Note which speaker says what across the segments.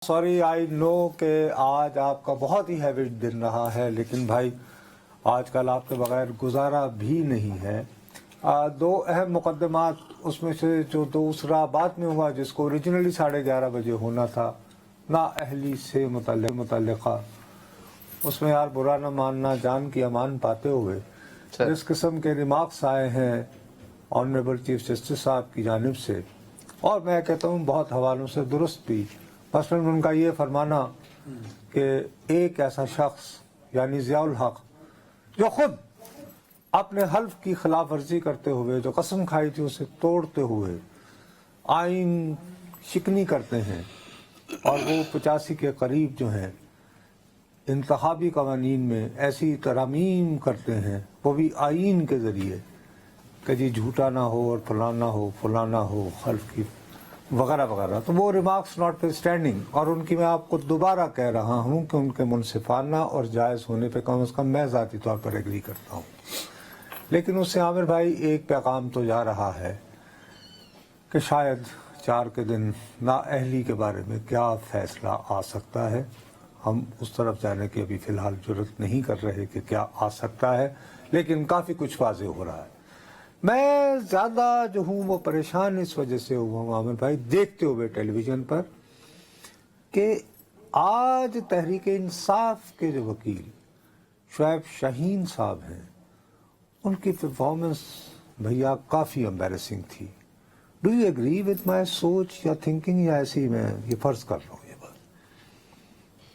Speaker 1: Sorry I know कि आज आपका बहुत ही हैवी दिन रहा है, लेकिन भाई आजकल आपके बगैर गुजारा भी नहीं है। दो अहम मुकदमात, उसमें से जो दूसरा बाद में हुआ जिसको ओरिजिनली 11:30 बजे होना था, ना अहली से मुतल्लिका, उसमें यार बुरा न मानना, जान की अमान पाते हुए जिस किस्म के रिमार्क्स आए हैं ऑनरेबल चीफ जस्टिस साहब की जानिब से, और मैं कहता हूँ बहुत हवालों से दुरुस्त भी। मसलन उनका ये फरमाना कि एक ऐसा शख्स यानी ज़ियाउल हक जो खुद अपने हल्फ की खिलाफ वर्जी करते हुए जो कसम खाई थी उसे तोड़ते हुए आइन शिकनी करते हैं, और वो 85 के करीब जो हैं इंतखाबी कवानीन में ऐसी तरमीम करते हैं, वो भी आइन के ज़रिए कि जी झूठा ना हो और फलाना हो हल्फ की वगैरह वगैरह। तो वो रिमार्क्स नॉट स्टैंडिंग, और उनकी मैं आपको दोबारा कह रहा हूँ कि उनके मुनसिफाना और जायज़ होने पे कम से कम मैं ज़ाती तौर पर एग्री करता हूँ। लेकिन उससे आमिर भाई एक पैगाम तो जा रहा है कि शायद 4 के दिन नाअहली के बारे में क्या फ़ैसला आ सकता है। हम उस तरफ जाने की अभी फ़िलहाल जुर्रत नहीं कर रहे कि क्या आ सकता है, लेकिन काफ़ी कुछ वाज़ेह हो रहा है। मैं ज़्यादा जो हूँ वो परेशान इस वजह से हुआ हूँ आमिर भाई, देखते हुए टेलीविज़न पर कि आज तहरीक इंसाफ के जो वकील शुएब शाहीन साहब हैं, उनकी परफॉर्मेंस भैया काफ़ी एम्बैरेसिंग थी। Do you agree with my सोच या थिंकिंग, या ऐसे ही मैं ये फ़र्ज़ कर रहा हूँ?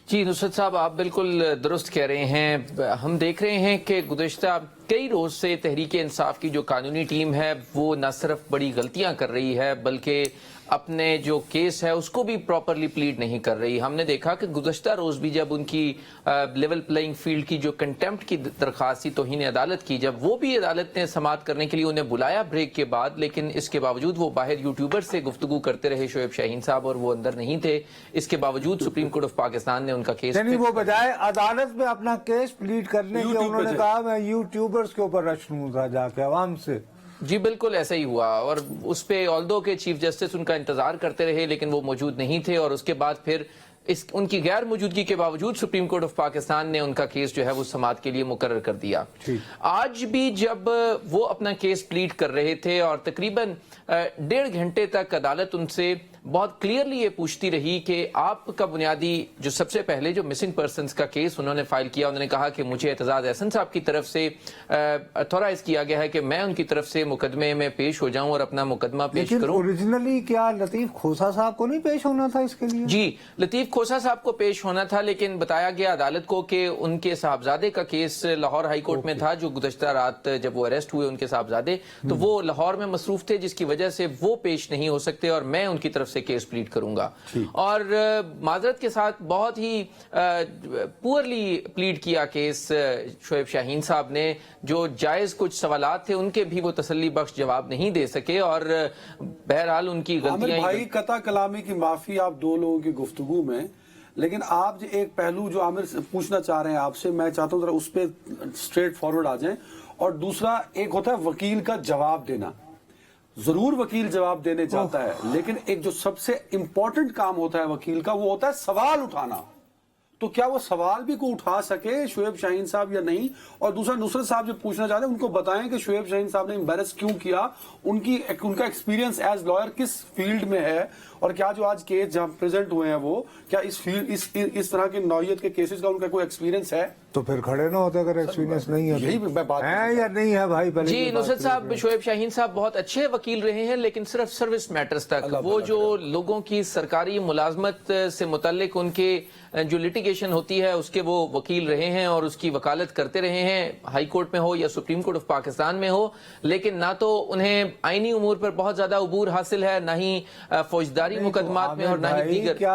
Speaker 2: जी नुसरत साहब, आप बिल्कुल दुरुस्त कह रहे हैं। हम देख रहे हैं कि गुज़श्ता कई रोज़ से तहरीक इंसाफ की जो कानूनी टीम है वो न सिर्फ बड़ी गलतियां कर रही है बल्कि अपने जो केस है उसको भी प्रॉपरली प्लीड नहीं कर रही। हमने देखा कि गुज़श्ता रोज़ भी जब उनकी लेवल प्लेइंग फील्ड की जो कंटेम्प्ट की दरख्वास्त थी तौहीन अदालत की, जब वो भी अदालत ने समाअत करने के लिए उन्हें बुलाया ब्रेक के बाद, लेकिन इसके बावजूद वो बाहर यूट्यूबर से गुफ्तगू करते रहे शुएब शाहीन साहब, और वो अंदर नहीं थे। इसके बावजूद सुप्रीम कोर्ट ऑफ पाकिस्तान ने उनका केस
Speaker 1: वो बजाय अदालत में अपना केस प्लीड करने के उन्होंने कहा मैं यूट्यूबर्स के ऊपर रश लूंगा जाके आवाम से।
Speaker 2: जी बिल्कुल ऐसा ही हुआ, और उस पे ऑल्दो के चीफ जस्टिस उनका इंतजार करते रहे लेकिन वो मौजूद नहीं थे, और उसके बाद फिर उनकी गैर मौजूदी के बावजूद सुप्रीम कोर्ट ऑफ पाकिस्तान ने उनका केस जो है वो समाअत के लिए मुकर्रर कर दिया। आज भी जब वो अपना केस प्लीड कर रहे थे और तकरीबन 1.5 घंटे तक अदालत उनसे बहुत क्लियरली ये पूछती रही कि आपका बुनियादी जो सबसे पहले जो मिसिंग पर्सन्स का केस उन्होंने फाइल किया, उन्होंने कहा कि मुझे एतजाज एहसन साहब की तरफ से अथॉराइज किया गया है कि मैं उनकी तरफ से मुकदमे में पेश हो जाऊं और अपना मुकदमा पेश करूं।
Speaker 1: ओरिजिनली क्या लतीफ खोसा साहब को नहीं पेश होना था इसके लिए? जी
Speaker 2: लतीफ खोसा साहब को पेश होना था, लेकिन बताया गया अदालत को कि उनके साहबजादे का केस लाहौर हाई कोर्ट में था, जो गुज़श्ता रात जब वो अरेस्ट हुए उनके साहबजादे, तो वो लाहौर में मसरूफ थे, जिसकी वजह से वो पेश नहीं हो सकते और मैं उनकी तरफ से केस प्लीड करूंगा। और माजरत के साथ बहुत ही पुअरली प्लीड किया केस शुएब शाहीन साहब ने। जो जायज कुछ सवालात थे उनके भी वो तसल्ली बख्श जवाब नहीं दे सके, और बहरहाल उनकी गलतियां।
Speaker 3: भाई कता कलामी की माफी आप दो लोगों की गुफ्तगू में, लेकिन आप जो एक पहलू जो आमिर पूछना चाह रहे हैं आपसे, मैं चाहता हूं जरा उस पर स्ट्रेट फॉरवर्ड आ जाएं। और दूसरा एक होता है वकील का जवाब देना, जरूर वकील जवाब देने चाहता है, लेकिन एक जो सबसे इंपॉर्टेंट काम होता है वकील का वो होता है सवाल उठाना। तो क्या वो सवाल भी को उठा सके शुएब शाहीन साहब या नहीं? और दूसरा नुसरत साहब जो पूछना चाहते हैं उनको बताएं कि शुएब शाहीन साहब ने एम्बैरस क्यों किया, उनका एक्सपीरियंस एज लॉयर किस फील्ड में है, और क्या जो आज केस जहां प्रेजेंट हुए हैं वो क्या इस फील्ड इस तरह के नौयत के केसेस का उनका कोई एक्सपीरियंस है?
Speaker 1: तो फिर खड़े ना होते अगर एक्सपीरियंस नहीं है।
Speaker 3: यही बात
Speaker 1: है या नहीं है भाई?
Speaker 2: जी नुसरत साहब, शुएब शाहीन साहब बहुत अच्छे वकील रहे हैं, लेकिन सिर्फ सर्विस मैटर्स तक। वो जो लोगों की सरकारी मुलाजमत से मुतल्लिक उनके जो लिटिगेशन होती है उसके वो वकील रहे हैं और उसकी वकालत करते रहे हैं, हाई कोर्ट में हो या सुप्रीम कोर्ट ऑफ पाकिस्तान में हो। लेकिन ना तो उन्हें आईनी उमूर पर बहुत ज्यादा अबूर हासिल है, ना ही फौजदारी मुकदमात में, और ना ही दीगर।